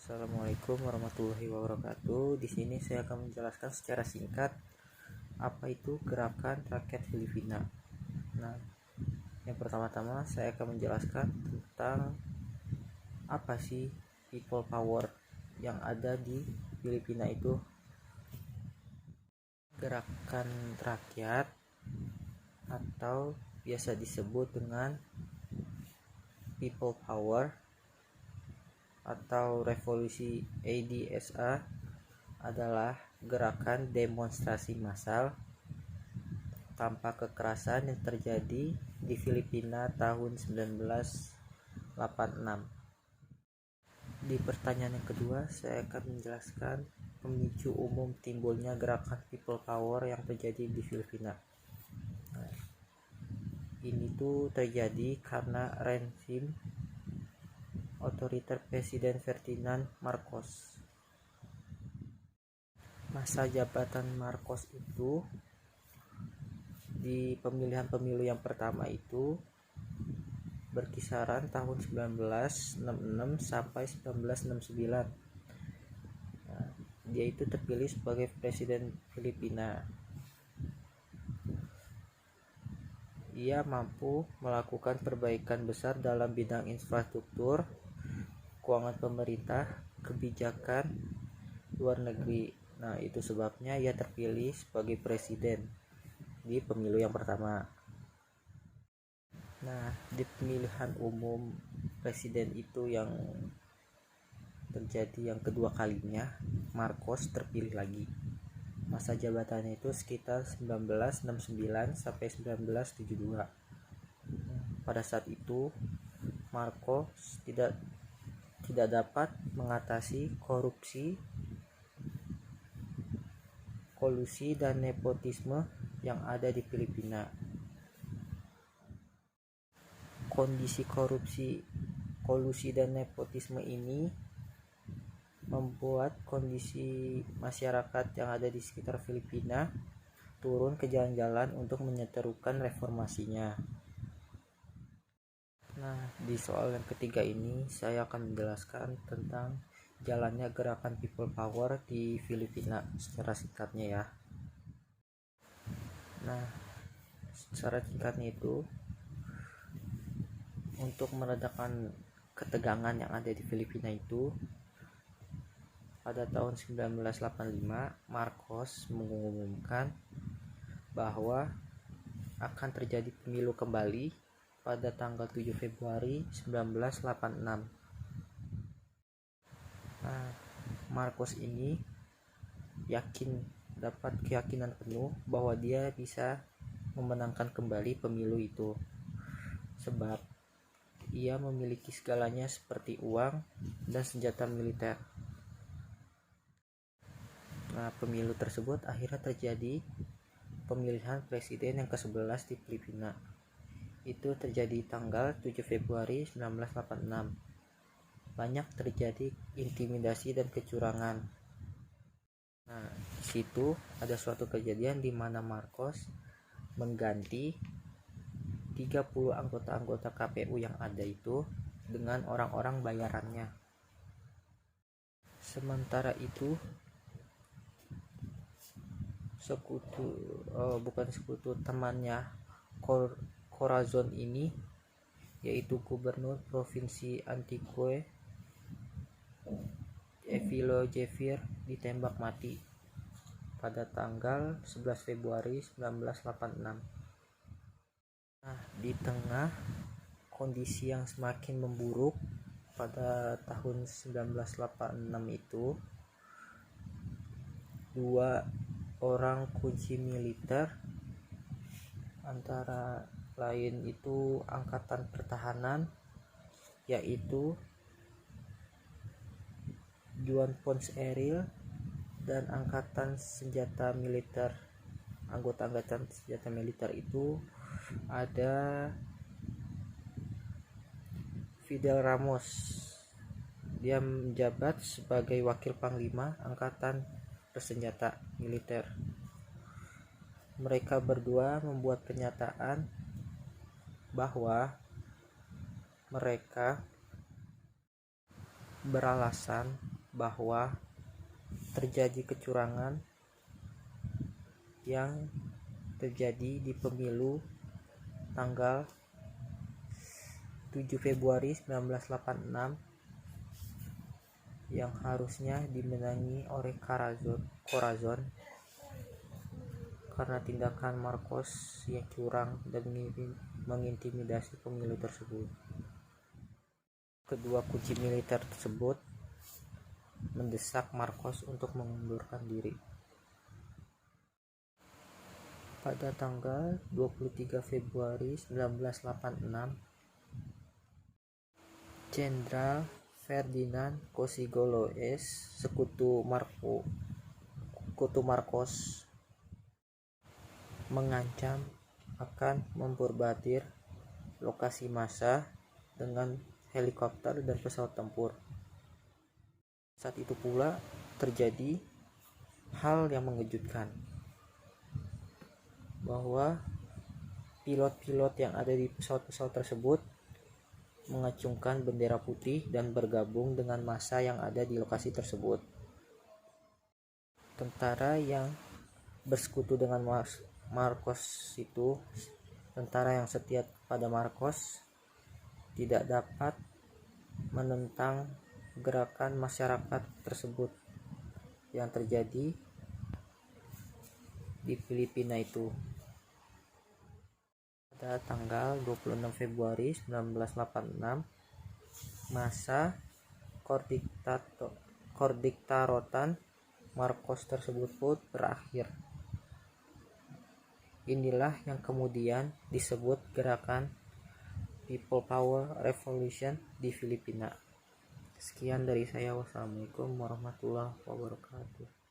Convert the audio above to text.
Assalamualaikum warahmatullahi wabarakatuh. Di sini saya akan menjelaskan secara singkat apa itu gerakan rakyat Filipina. Nah, yang pertama-tama saya akan menjelaskan tentang apa sih people power yang ada di Filipina itu. Gerakan rakyat atau biasa disebut dengan people power atau revolusi ADSA adalah gerakan demonstrasi massal tanpa kekerasan yang terjadi di Filipina tahun 1986. Di pertanyaan yang kedua, saya akan menjelaskan pemicu umum timbulnya gerakan people power yang terjadi di Filipina. Nah, ini tuh terjadi karena rezim otoriter Presiden Ferdinand Marcos. Masa jabatan Marcos itu di pemilihan pemilu yang pertama itu berkisaran tahun 1966 sampai 1969. Nah, dia itu terpilih sebagai Presiden Filipina. Ia mampu melakukan perbaikan besar dalam bidang infrastruktur, keuangan pemerintah, kebijakan luar negeri. Nah, itu sebabnya ia terpilih sebagai presiden di pemilu yang pertama. Nah, di pemilihan umum presiden itu yang terjadi yang kedua kalinya, Marcos terpilih lagi. Masa jabatannya itu sekitar 1969 sampai 1972. Pada saat itu Marcos tidak dapat mengatasi korupsi, kolusi dan nepotisme yang ada di Filipina. Kondisi korupsi, kolusi dan nepotisme ini membuat kondisi masyarakat yang ada di sekitar Filipina turun ke jalan-jalan untuk menyeterukan reformasinya. Nah, di soal yang ketiga ini saya akan menjelaskan tentang jalannya gerakan people power di Filipina secara singkatnya ya. Nah, secara singkatnya itu untuk meredakan ketegangan yang ada di Filipina itu, pada tahun 1985 Marcos mengumumkan bahwa akan terjadi pemilu kembali pada tanggal 7 Februari 1986. Nah, Marcos ini dapat keyakinan penuh bahwa dia bisa memenangkan kembali pemilu itu, sebab ia memiliki segalanya seperti uang dan senjata militer. Nah, pemilu tersebut akhirnya terjadi pemilihan presiden yang ke-11 di Filipina. Itu terjadi tanggal 7 Februari 1986. Banyak terjadi intimidasi dan kecurangan. Nah, di situ ada suatu kejadian di mana Marcos mengganti 30 anggota-anggota KPU yang ada itu dengan orang-orang bayarannya. Sementara itu temannya Corazon ini, yaitu gubernur provinsi Antique, Evilo Javier, ditembak mati pada tanggal 11 Februari 1986. Nah, di tengah kondisi yang semakin memburuk pada tahun 1986 itu, dua orang kunci militer antara lain itu angkatan pertahanan, yaitu Juan Ponce Enrile, dan angkatan senjata militer, anggota angkatan senjata militer itu ada Fidel Ramos. Dia menjabat sebagai wakil panglima angkatan bersenjata militer. Mereka berdua membuat pernyataan bahwa mereka beralasan bahwa terjadi kecurangan yang terjadi di pemilu tanggal 7 Februari 1986 yang harusnya dimenangi oleh Corazon karena tindakan Marcos yang curang dan mengintimidasi pemilu tersebut. Kedua kunci militer tersebut mendesak Marcos untuk mengundurkan diri. Pada tanggal 23 Februari 1986, Jenderal Ferdinand Cosigolo-S, sekutu Marcos, mengancam akan memborbardir lokasi massa dengan helikopter dan pesawat tempur. Saat itu pula terjadi hal yang mengejutkan, bahwa pilot-pilot yang ada di pesawat-pesawat tersebut mengacungkan bendera putih dan bergabung dengan massa yang ada di lokasi tersebut. Tentara yang bersekutu dengan Marcos itu, tentara yang setia pada Marcos, tidak dapat menentang gerakan masyarakat tersebut yang terjadi di Filipina itu. Pada tanggal 26 Februari 1986, masa kordiktarotan Marcos tersebut pun berakhir. Inilah yang kemudian disebut gerakan People Power Revolution di Filipina. Sekian dari saya. Wassalamualaikum warahmatullahi wabarakatuh.